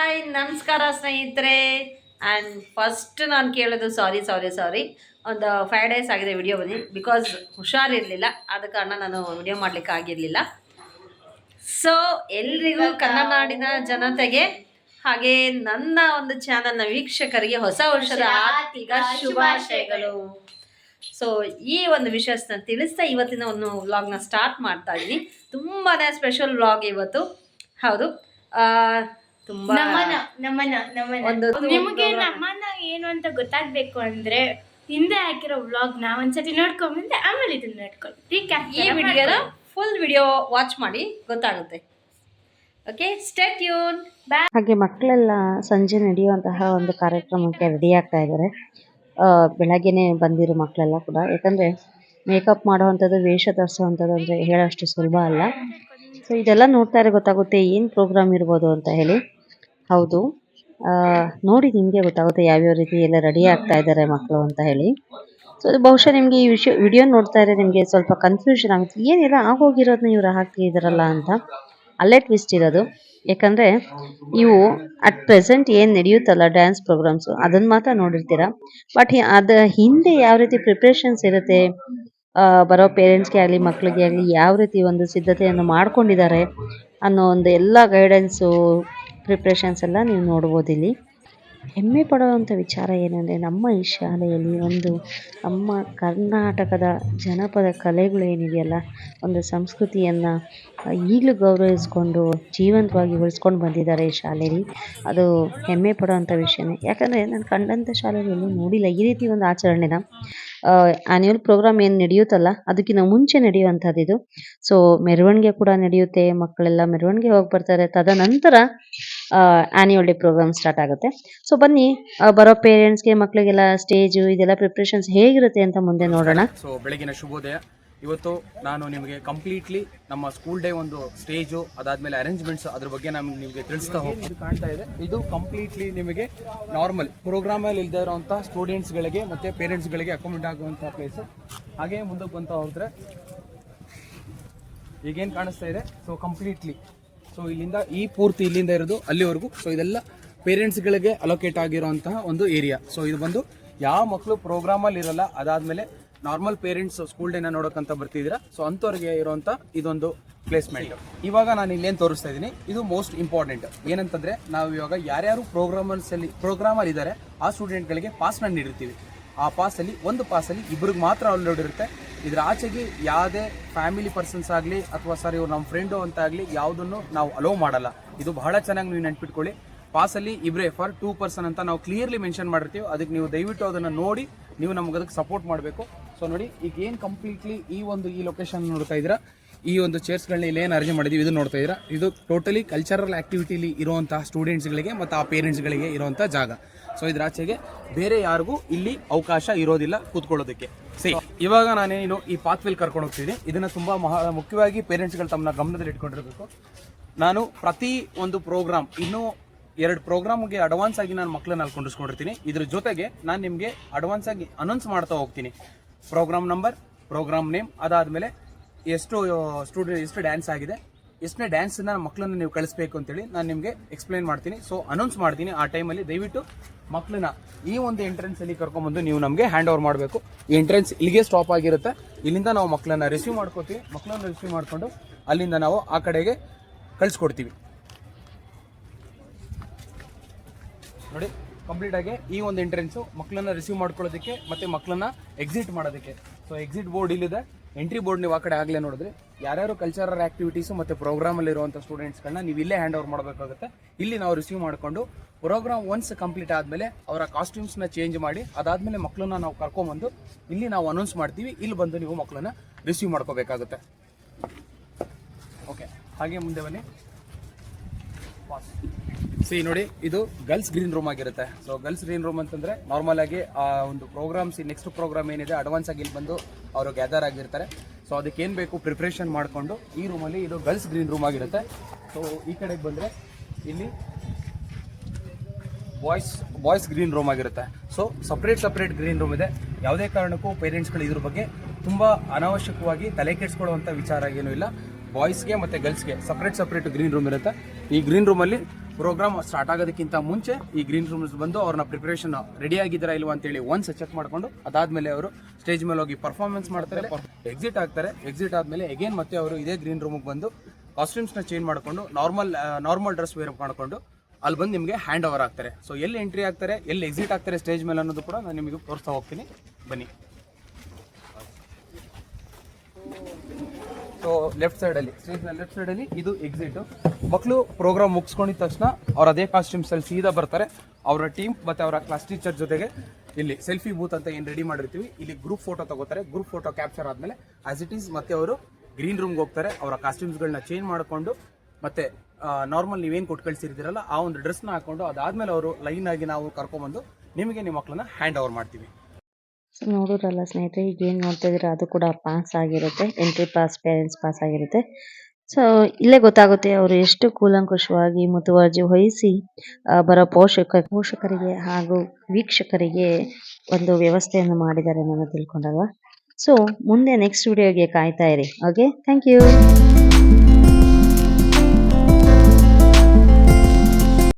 Hi ನಮಸ್ಕಾರ ಸ್ನೇಹಿತರೆ. And first ನಾನು ಕೇಳೋದು ಸಾರಿ ಒಂದು 5 ಡೇಸ್ ಆಗಿದೆ ವಿಡಿಯೋ ಬಂದು, ಬಿಕಾಸ್ ಹುಷಾರಿರಲಿಲ್ಲ. ಆದ ಕಾರಣ ನಾನು ವಿಡಿಯೋ ಮಾಡಲಿಕ್ಕೆ ಆಗಿರಲಿಲ್ಲ. ಸೊ ಎಲ್ರಿಗೂ ಕನ್ನಡ ನಾಡಿನ ಜನತೆಗೆ ಹಾಗೆ ನನ್ನ ಒಂದು ಚಾನಲ್ನ ವೀಕ್ಷಕರಿಗೆ ಹೊಸ ವರ್ಷದ ಆರ್ಥಿಕ ಶುಭಾಶಯಗಳು. ಸೊ ಈ ಒಂದು ವಿಷಯನ ತಿಳಿಸ್ತಾ ಇವತ್ತಿನ ಒಂದು ವ್ಲಾಗ್ನ ಸ್ಟಾರ್ಟ್ ಮಾಡ್ತಾ ಇದ್ದೀನಿ. ತುಂಬಾ ಸ್ಪೆಷಲ್ ವ್ಲಾಗ್ ಇವತ್ತು. ಹೌದು, ತುಂಬಾ ನಿಮಗೆ ನಮ್ಮನ್ನ ಏನು ಅಂತ ಗೊತ್ತಾಗ್ಬೇಕು ಅಂದ್ರೆ ಹಿಂದೆ ಹಾಕಿರೋ ವ್ಲಾಗ್ನ ಒಂದ್ಸತಿ ನೋಡ್ಕೊಂಡ್ಬಂದ್ರೆ ಆಮೇಲೆ ಇದನ್ನ ನೋಡ್ಕೊಳ್ಳಿ. ಈ ವಿಡಿಯೋನ ಫುಲ್ ವಿಡಿಯೋ ವಾಚ್ ಮಾಡಿ ಗೊತ್ತಾಗುತ್ತೆ. Okay, stay tune. ಹಾಗೆ ಮಕ್ಕಳೆಲ್ಲ ಸಂಜೆ ನಡೆಯುವಂತಹ ಒಂದು ಕಾರ್ಯಕ್ರಮಕ್ಕೆ ರೆಡಿ ಆಗ್ತಾ ಇದ್ದಾರೆ. ಬೆಳಗ್ಗೆನೆ ಬಂದಿರೋ ಮಕ್ಕಳೆಲ್ಲ ಕೂಡ, ಯಾಕಂದರೆ ಮೇಕಪ್ ಮಾಡುವಂಥದ್ದು, ವೇಷ ಧರಿಸುವಂಥದ್ದು ಅಂದರೆ ಹೇಳೋಷ್ಟು ಸುಲಭ ಅಲ್ಲ. ಸೊ ಇದೆಲ್ಲ ನೋಡ್ತಾ ಇದ್ರೆ ಗೊತ್ತಾಗುತ್ತೆ ಏನು ಪ್ರೋಗ್ರಾಮ್ ಇರ್ಬೋದು ಅಂತ ಹೇಳಿ. ಹೌದು, ನೋಡಿ ನಿಮಗೆ ಗೊತ್ತಾಗುತ್ತೆ ಯಾವ್ಯಾವ ರೀತಿ ಎಲ್ಲ ರೆಡಿ ಆಗ್ತಾ ಇದ್ದಾರೆ ಮಕ್ಕಳು ಅಂತ ಹೇಳಿ. ಸೊ ಬಹುಶಃ ನಿಮಗೆ ಈ ವಿಡಿಯೋ ನೋಡ್ತಾ ಇದ್ರೆ ನಿಮಗೆ ಸ್ವಲ್ಪ ಕನ್ಫ್ಯೂಷನ್ ಆಗುತ್ತೆ, ಏನೆಲ್ಲ ಆಗೋಗಿರೋದನ್ನ ಇವ್ರು ಹಾಕ್ತಿದಾರಲ್ಲ ಅಂತ. ಅಲ್ಲೇ ಟ್ವಿಸ್ಟ್ ಇರೋದು. ಯಾಕಂದರೆ ಇವು ಅಟ್ ಪ್ರೆಸೆಂಟ್ ಏನು ನಡೆಯುತ್ತಲ್ಲ ಡ್ಯಾನ್ಸ್ ಪ್ರೋಗ್ರಾಮ್ಸು, ಅದನ್ನು ಮಾತ್ರ ನೋಡಿರ್ತೀರ. ಬಟ್ ಅದು ಹಿಂದೆ ಯಾವ ರೀತಿ ಪ್ರಿಪ್ರೇಷನ್ಸ್ ಇರುತ್ತೆ, ಬರೋ ಪೇರೆಂಟ್ಸ್ಗೆ ಆಗಲಿ ಮಕ್ಕಳಿಗೆ ಆಗಲಿ ಯಾವ ರೀತಿ ಒಂದು ಸಿದ್ಧತೆಯನ್ನು ಮಾಡ್ಕೊಂಡಿದ್ದಾರೆ ಅನ್ನೋ ಒಂದು ಎಲ್ಲ ಗೈಡೆನ್ಸು, ಪ್ರಿಪ್ರೇಷನ್ಸ್ ಎಲ್ಲ ನೀವು ನೋಡ್ಬೋದು ಇಲ್ಲಿ. ಹೆಮ್ಮೆ ಪಡುವಂಥ ವಿಚಾರ ಏನಂದರೆ, ನಮ್ಮ ಈ ಶಾಲೆಯಲ್ಲಿ ಒಂದು ನಮ್ಮ ಕರ್ನಾಟಕದ ಜನಪದ ಕಲೆಗಳು ಏನಿದೆಯಲ್ಲ, ಒಂದು ಸಂಸ್ಕೃತಿಯನ್ನು ಈಗಲೂ ಗೌರವಿಸ್ಕೊಂಡು ಜೀವಂತವಾಗಿ ಉಳಿಸ್ಕೊಂಡು ಬಂದಿದ್ದಾರೆ ಈ ಶಾಲೆಯಲ್ಲಿ. ಅದು ಹೆಮ್ಮೆ ಪಡುವಂಥ ವಿಷಯನೇ. ಯಾಕಂದರೆ ನಾನು ಕಂಡಂಥ ಶಾಲೆಯಲ್ಲಿ ನೋಡಿಲ್ಲ ಈ ರೀತಿ ಒಂದು ಆಚರಣೆನ. ಆ್ಯನ್ಯುವಲ್ ಪ್ರೋಗ್ರಾಮ್ ಏನು ನಡೆಯುತ್ತಲ್ಲ ಅದಕ್ಕಿಂತ ಮುಂಚೆ ನಡೆಯುವಂಥದ್ದು ಇದು. ಸೊ ಮೆರವಣಿಗೆ ಕೂಡ ನಡೆಯುತ್ತೆ, ಮಕ್ಕಳೆಲ್ಲ ಮೆರವಣಿಗೆ ಹೋಗಿ ಬರ್ತಾರೆ. ತದನಂತರ ಆ್ಯನ್ಯುವಲ್ ಡೇ ಪ್ರೋಗ್ರಾಮ್ ಸ್ಟಾರ್ಟ್ ಆಗುತ್ತೆ. ಸೊ ಬನ್ನಿ, ಬರೋ ಪೇರೆಂಟ್ಸ್ಗೆ ಮಕ್ಕಳಿಗೆಲ್ಲ ಸ್ಟೇಜು ಇದೆಲ್ಲ ಪ್ರಿಪ್ರೇಷನ್ಸ್ ಹೇಗಿರುತ್ತೆ ಅಂತ ಮುಂದೆ ನೋಡೋಣ. ಸೊ ಬೆಳಗಿನ ಶುಭೋದಯ. ಇವತ್ತು ನಾನು ನಿಮಗೆ ಕಂಪ್ಲೀಟ್ಲಿ ನಮ್ಮ ಸ್ಕೂಲ್ ಡೇ ಒಂದು ಸ್ಟೇಜು, ಅದಾದ್ಮೇಲೆ ಅರೇಂಜ್ಮೆಂಟ್ಸ್, ಅದ್ರ ಬಗ್ಗೆ ನಾನು ನಿಮಗೆ ತಿಳಿಸ್ತಾ ಹೋಗ್ತೀನಿ. ಕಾಣ್ತಾ ಇದೆ, ಇದು ಕಂಪ್ಲೀಟ್ಲಿ ನಿಮಗೆ ನಾರ್ಮಲ್ ಪ್ರೋಗ್ರಾಮಲ್ಲಿ ಇಲ್ಲದೆ ಇರೋಂಥ ಸ್ಟೂಡೆಂಟ್ಸ್ಗಳಿಗೆ ಮತ್ತು ಪೇರೆಂಟ್ಸ್ಗಳಿಗೆ ಅಕಾಮಿಡೇಟ್ ಆಗುವಂಥ ಪ್ಲೇಸು. ಹಾಗೆ ಮುಂದಕ್ಕೆ ಬಂತ ಹೋದ್ರೆ ಈಗೇನು ಕಾಣಿಸ್ತಾ ಇದೆ, ಸೊ ಕಂಪ್ಲೀಟ್ಲಿ ಸೊ ಇಲ್ಲಿಂದ ಈ ಪೂರ್ತಿ ಇಲ್ಲಿಂದ ಇರೋದು ಅಲ್ಲಿವರೆಗೂ. ಸೊ ಇದೆಲ್ಲ ಪೇರೆಂಟ್ಸ್ಗಳಿಗೆ ಅಲೋಕೇಟ್ ಆಗಿರೋಂತಹ ಒಂದು ಏರಿಯಾ. ಸೊ ಇದು ಬಂದು ಯಾವ ಮಕ್ಕಳು ಪ್ರೋಗ್ರಾಮಲ್ಲಿ ಇರಲ್ಲ, ಅದಾದಮೇಲೆ ನಾರ್ಮಲ್ ಪೇರೆಂಟ್ಸ್ ಸ್ಕೂಲ್ ಡೇನ ನೋಡೋಕ್ಕಂತ ಬರ್ತಿದ್ದೀರಾ, ಸೊ ಅಂಥವ್ರಿಗೆ ಇರುವಂಥ ಇದೊಂದು ಪ್ಲೇಸ್ಮೆಂಟ್. ಇವಾಗ ನಾನು ಇಲ್ಲೇನು ತೋರಿಸ್ತಾ ಇದ್ದೀನಿ, ಇದು ಮೋಸ್ಟ್ ಇಂಪಾರ್ಟೆಂಟ್. ಏನಂತಂದರೆ, ನಾವು ಇವಾಗ ಯಾರ್ಯಾರು ಪ್ರೋಗ್ರಾಮಲ್ಲಿ ಇದ್ದಾರೆ ಆ ಸ್ಟೂಡೆಂಟ್ಗಳಿಗೆ ಪಾಸ್ನ ನೀಡಿರ್ತೀವಿ. ಆ ಪಾಸಲ್ಲಿ ಒಂದು ಪಾಸಲ್ಲಿ ಇಬ್ಬರಿಗೆ ಮಾತ್ರ ಅಲೋಡ್ ಇರುತ್ತೆ. ಇದರ ಆಚೆಗೆ ಯಾವುದೇ ಫ್ಯಾಮಿಲಿ ಪರ್ಸನ್ಸ್ ಆಗಲಿ ಅಥವಾ ಸರ್ ಇವ್ರು ನಮ್ಮ ಫ್ರೆಂಡು ಅಂತ ಆಗಲಿ ಯಾವುದನ್ನು ನಾವು ಅಲೋ ಮಾಡಲ್ಲ. ಇದು ಬಹಳ ಚೆನ್ನಾಗಿ ನೀವು ನೆನ್ಪಿಟ್ಕೊಳ್ಳಿ. ಪಾಸಲ್ಲಿ ಇಬ್ಬರೇ ಫಾರ್ 2 ಪರ್ಸನ್ ಅಂತ ನಾವು ಕ್ಲಿಯರ್ಲಿ ಮೆನ್ಷನ್ ಮಾಡಿರ್ತೀವಿ. ಅದಕ್ಕೆ ನೀವು ದಯವಿಟ್ಟು ಅದನ್ನು ನೋಡಿ ನೀವು ನಮಗೆ ಅದಕ್ಕೆ ಸಪೋರ್ಟ್ ಮಾಡಬೇಕು. ಸೊ ನೋಡಿ, ಈಗ ಏನು ಕಂಪ್ಲೀಟ್ಲಿ ಈ ಲೊಕೇಶನ್ ನೋಡ್ತಾ ಇದ್ದೀರಾ, ಈ ಒಂದು ಚೇರ್ಸ್ಗಳನ್ನ ಇಲ್ಲಿ ಏನು ಅರೇಂಜ್ ಮಾಡಿದ್ದೀವಿ ಇದು ನೋಡ್ತಾ ಇದ್ದೀರಾ, ಇದು ಟೋಟಲಿ ಕಲ್ಚರಲ್ ಆ್ಯಕ್ಟಿವಿಟಿಲಿ ಇರುವಂತಹ ಸ್ಟೂಡೆಂಟ್ಸ್ಗಳಿಗೆ ಮತ್ತು ಆ ಪೇರೆಂಟ್ಸ್ಗಳಿಗೆ ಇರುವಂಥ ಜಾಗ. ಸೊ ಇದ್ರ ಆಚೆಗೆ ಬೇರೆ ಯಾರಿಗೂ ಇಲ್ಲಿ ಅವಕಾಶ ಇರೋದಿಲ್ಲ ಕೂತ್ಕೊಳ್ಳೋದಕ್ಕೆ. ಇವಾಗ ನಾನೇನು ಈ ಪಾತ್ವೆಲ್ ಕರ್ಕೊಂಡು ಹೋಗ್ತೀನಿ. ಇದನ್ನು ತುಂಬ ಮುಖ್ಯವಾಗಿ ಪೇರೆಂಟ್ಸ್ಗಳು ತಮ್ಮನ್ನ ಗಮನದಲ್ಲಿ ಇಟ್ಕೊಂಡಿರಬೇಕು. ನಾನು ಪ್ರತಿ ಒಂದು ಪ್ರೋಗ್ರಾಮ್, ಇನ್ನೂ 2 ಪ್ರೋಗ್ರಾಮ್ಗೆ ಅಡ್ವಾನ್ಸ್ ಆಗಿ ನಾನು ಮಕ್ಕಳನ್ನ ಅಲ್ಲಿ ಕೊಂಡಿಸ್ಕೊಂಡಿರ್ತೀನಿ. ಇದ್ರ ಜೊತೆಗೆ ನಾನು ನಿಮಗೆ ಅಡ್ವಾನ್ಸ್ ಆಗಿ ಅನೌನ್ಸ್ ಮಾಡ್ತಾ ಹೋಗ್ತೀನಿ. ಪ್ರೋಗ್ರಾಮ್ ನಂಬರ್, ಪ್ರೋಗ್ರಾಮ್ ನೇಮ್, ಅದಾದಮೇಲೆ ಎಷ್ಟು ಡ್ಯಾನ್ಸ್ ಆಗಿದೆ, ಎಷ್ಟನೇ ಡ್ಯಾನ್ಸನ್ನ ಮಕ್ಕಳನ್ನ ನೀವು ಕಳಿಸ್ಬೇಕು ಅಂತೇಳಿ ನಾನು ನಿಮಗೆ ಎಕ್ಸ್ಪ್ಲೈನ್ ಮಾಡ್ತೀನಿ. ಸೊ ಅನೌನ್ಸ್ ಮಾಡ್ತೀನಿ. ಆ ಟೈಮಲ್ಲಿ ದಯವಿಟ್ಟು ಮಕ್ಕಳನ್ನ ಈ ಒಂದು ಎಂಟ್ರೆನ್ಸಲ್ಲಿ ಕರ್ಕೊಂಬಂದು ನೀವು ನಮಗೆ ಹ್ಯಾಂಡ್ ಓವರ್ ಮಾಡಬೇಕು. ಈ ಎಂಟ್ರೆನ್ಸ್ ಇಲ್ಲಿಗೆ ಸ್ಟಾಪ್ ಆಗಿರುತ್ತೆ. ಇಲ್ಲಿಂದ ನಾವು ಮಕ್ಕಳನ್ನ ರಿಸೀವ್ ಮಾಡ್ಕೋತೀವಿ. ಮಕ್ಕಳನ್ನ ರಿಸೀವ್ ಮಾಡಿಕೊಂಡು ಅಲ್ಲಿಂದ ನಾವು ಆ ಕಡೆಗೆ ಕಳಿಸ್ಕೊಡ್ತೀವಿ. ನೋಡಿ, ಕಂಪ್ಲೀಟಾಗಿ ಈ ಒಂದು ಎಂಟ್ರೆನ್ಸು ಮಕ್ಕಳನ್ನ ರಿಸೀವ್ ಮಾಡ್ಕೊಳ್ಳೋದಕ್ಕೆ ಮತ್ತು ಮಕ್ಕಳನ್ನ ಎಕ್ಸಿಟ್ ಮಾಡೋದಕ್ಕೆ. ಸೊ ಎಕ್ಸಿಟ್ ಬೋರ್ಡ್ ಇಲ್ಲಿದೆ, ಎಂಟ್ರಿ ಬೋರ್ಡ್ ನೀವು ಆ ಕಡೆ ಆಗಲೇ ನೋಡಿದ್ರೆ ಯಾರ್ಯಾರು ಕಲ್ಚರಲ್ ಆ್ಯಕ್ಟಿವಿಟೀಸು ಮತ್ತು ಪ್ರೋಗ್ರಾಮಲ್ಲಿರುವಂಥ ಸ್ಟೂಡೆಂಟ್ಸ್ಗಳನ್ನ ನೀವು ಇಲ್ಲೇ ಹ್ಯಾಂಡ್ ಓವರ್ ಮಾಡಬೇಕಾಗುತ್ತೆ. ಇಲ್ಲಿ ನಾವು ರಿಸೀವ್ ಮಾಡಿಕೊಂಡು ಪ್ರೋಗ್ರಾಮ್ ಒನ್ಸ್ ಕಂಪ್ಲೀಟ್ ಆದಮೇಲೆ ಅವರ ಕಾಸ್ಟ್ಯೂಮ್ಸ್ನ ಚೇಂಜ್ ಮಾಡಿ ಅದಾದಮೇಲೆ ಮಕ್ಕಳನ್ನ ನಾವು ಕರ್ಕೊಂಬಂದು ಇಲ್ಲಿ ನಾವು ಅನೌನ್ಸ್ ಮಾಡ್ತೀವಿ. ಇಲ್ಲಿ ಬಂದು ನೀವು ಮಕ್ಕಳನ್ನ ರಿಸೀವ್ ಮಾಡ್ಕೋಬೇಕಾಗುತ್ತೆ. ಓಕೆ, ಹಾಗೆ ಮುಂದೆ ಬನ್ನಿ. ನೋಡಿ, ಇದು ಗರ್ಲ್ಸ್ ಗ್ರೀನ್ ರೂಮ್ ಆಗಿರುತ್ತೆ. ಸೊ ಗರ್ಲ್ಸ್ ಗ್ರೀನ್ ರೂಮ್ ಅಂತಂದರೆ ನಾರ್ಮಲ್ ಆಗಿ ಆ ಒಂದು ಪ್ರೋಗ್ರಾಮ್ಸ್, ನೆಕ್ಸ್ಟ್ ಪ್ರೋಗ್ರಾಮ್ ಏನಿದೆ ಅಡ್ವಾನ್ಸ್ ಆಗಿ ಇಲ್ಲಿ ಬಂದು ಅವರು ಗ್ಯಾದರ್ ಆಗಿರ್ತಾರೆ. ಸೊ ಅದಕ್ಕೆ ಏನು ಬೇಕು ಪ್ರಿಪ್ರೇಷನ್ ಮಾಡಿಕೊಂಡು ಈ ರೂಮಲ್ಲಿ, ಇದು ಗರ್ಲ್ಸ್ ಗ್ರೀನ್ ರೂಮ್ ಆಗಿರುತ್ತೆ. ಸೊ ಈ ಕಡೆಗೆ ಬಂದರೆ ಇಲ್ಲಿ ಬಾಯ್ಸ್ ಗ್ರೀನ್ ರೂಮ್ ಆಗಿರುತ್ತೆ. ಸೊ ಸಪ್ರೇಟ್ ಗ್ರೀನ್ ರೂಮ್ ಇದೆ. ಯಾವುದೇ ಕಾರಣಕ್ಕೂ ಪೇರೆಂಟ್ಸ್ಗಳು ಇದ್ರ ಬಗ್ಗೆ ತುಂಬ ಅನಾವಶ್ಯಕವಾಗಿ ತಲೆ ಕೆಡಿಸ್ಕೊಳ್ಳುವಂಥ ವಿಚಾರ ಏನೂ ಇಲ್ಲ. ಬಾಯ್ಸ್ಗೆ ಮತ್ತು ಗರ್ಲ್ಸ್ಗೆ ಸಪ್ರೇಟ್ ಗ್ರೀನ್ ರೂಮ್ ಇರುತ್ತೆ. ಈ ಗ್ರೀನ್ ರೂಮಲ್ಲಿ ಪ್ರೋಗ್ರಾಮ್ ಸ್ಟಾರ್ಟ್ ಆಗೋದಕ್ಕಿಂತ ಮುಂಚೆ ಈ ಗ್ರೀನ್ ರೂಮ್ಸ್ ಬಂದು ಅವ್ರನ್ನ ಪ್ರಿಪರೇಷನ್ ರೆಡಿ ಆಗಿದ್ದೀರಾ ಇಲ್ವಾ ಅಂತೇಳಿ ಒನ್ಸ್ ಚೆಕ್ ಮಾಡ್ಕೊಂಡು ಅದಾದಮೇಲೆ ಅವರು ಸ್ಟೇಜ್ ಮೇಲೆ ಹೋಗಿ ಪರ್ಫಾರ್ಮೆನ್ಸ್ ಮಾಡ್ತಾರೆ, ಎಕ್ಸಿಟ್ ಆಗ್ತಾರೆ. ಎಕ್ಸಿಟ್ ಆದಮೇಲೆ ಎಗೇನ್ ಮತ್ತೆ ಅವರು ಇದೇ ಗ್ರೀನ್ ರೂಮಿಗೆ ಬಂದು ಕಾಸ್ಟ್ಯೂಮ್ಸ್ನ ಚೇಂಜ್ ಮಾಡಿಕೊಂಡು ನಾರ್ಮಲ್ ಡ್ರೆಸ್ ವೇರ್ ಮಾಡಿಕೊಂಡು ಅಲ್ಲಿ ಬಂದು ನಿಮಗೆ ಹ್ಯಾಂಡ್ ಓವರ್ ಆಗ್ತಾರೆ. ಸೊ ಎಲ್ಲಿ ಎಂಟ್ರಿ ಆಗ್ತಾರೆ, ಎಲ್ಲಿ ಎಕ್ಸಿಟ್ ಆಗ್ತಾರೆ ಸ್ಟೇಜ್ ಮೇಲೆ ಅನ್ನೋದು ಕೂಡ ನಾನು ನಿಮಗೆ ತೋರಿಸ್ತಾ ಹೋಗ್ತೀನಿ, ಬನ್ನಿ. ಸೊ ಲೆಫ್ಟ್ ಸೈಡಲ್ಲಿ ಸ್ಟೇಜ್ನ ಲೆಫ್ಟ್ ಸೈಡಲ್ಲಿ ಇದು ಎಕ್ಸಿಟು. ಮಕ್ಕಳು ಪ್ರೋಗ್ರಾಮ್ ಮುಗಿಸ್ಕೊಂಡಿದ ತಕ್ಷಣ ಅವ್ರು ಅದೇ ಕಾಸ್ಟ್ಯೂಮ್ಸಲ್ಲಿ ಸೀದಾ ಬರ್ತಾರೆ. ಅವರ ಟೀಮ್ ಮತ್ತು ಅವರ ಕ್ಲಾಸ್ ಟೀಚರ್ ಜೊತೆಗೆ ಇಲ್ಲಿ ಸೆಲ್ಫಿ ಬೂತ್ ಅಂತ ಏನು ರೆಡಿ ಮಾಡಿರ್ತೀವಿ, ಇಲ್ಲಿ ಗ್ರೂಪ್ ಫೋಟೋ ತಗೋತಾರೆ. ಗ್ರೂಪ್ ಫೋಟೋ ಕ್ಯಾಪ್ಚರ್ ಆದಮೇಲೆ ಆಸ್ ಇಟ್ ಈಸ್ ಮತ್ತೆ ಅವರು ಗ್ರೀನ್ ರೂಮ್ಗೆ ಹೋಗ್ತಾರೆ. ಅವರ ಕಾಸ್ಟ್ಯೂಮ್ಸ್ಗಳನ್ನ ಚೇಂಜ್ ಮಾಡಿಕೊಂಡು ಮತ್ತೆ ನಾರ್ಮಲ್ ನೀವೇನು ಕೊಟ್ಟು ಕಳಿಸಿರ್ತೀರಲ್ಲ ಆ ಒಂದು ಡ್ರೆಸ್ನ ಹಾಕೊಂಡು ಅದಾದಮೇಲೆ ಅವರು ಲೈನಾಗಿ ನಾವು ಕರ್ಕೊಂಬಂದು ನಿಮಗೆ ನಿಮ್ಮ ಮಕ್ಕಳನ್ನ ಹ್ಯಾಂಡ್ ಓವರ್ ಮಾಡ್ತೀವಿ. ಸೊ ನೋಡೋರಲ್ಲ ಸ್ನೇಹಿತರೆ, ಈಗ ಏನು ನೋಡ್ತಾ ಇದ್ದೀರಾ ಅದು ಕೂಡ ಪಾಸ್ ಆಗಿರುತ್ತೆ, ಎಂಟ್ರಿ ಪಾಸ್, ಪೇರೆಂಟ್ಸ್ ಪಾಸ್ ಆಗಿರುತ್ತೆ. ಸೊ ಇಲ್ಲೇ ಗೊತ್ತಾಗುತ್ತೆ ಅವರು ಎಷ್ಟು ಕೂಲಂಕುಷವಾಗಿ ಮುತುವರ್ಜಿ ವಹಿಸಿ ಬರೋ ಪೋಷಕರಿಗೆ ಹಾಗೂ ವೀಕ್ಷಕರಿಗೆ ಒಂದು ವ್ಯವಸ್ಥೆಯನ್ನು ಮಾಡಿದ್ದಾರೆ ನಾನು ತಿಳ್ಕೊಂಡಲ್ವ. ಸೊ ಮುಂದೆ ನೆಕ್ಸ್ಟ್ ವಿಡಿಯೋಗೆ ಕಾಯ್ತಾ ಇರಿ. Okay, thank you.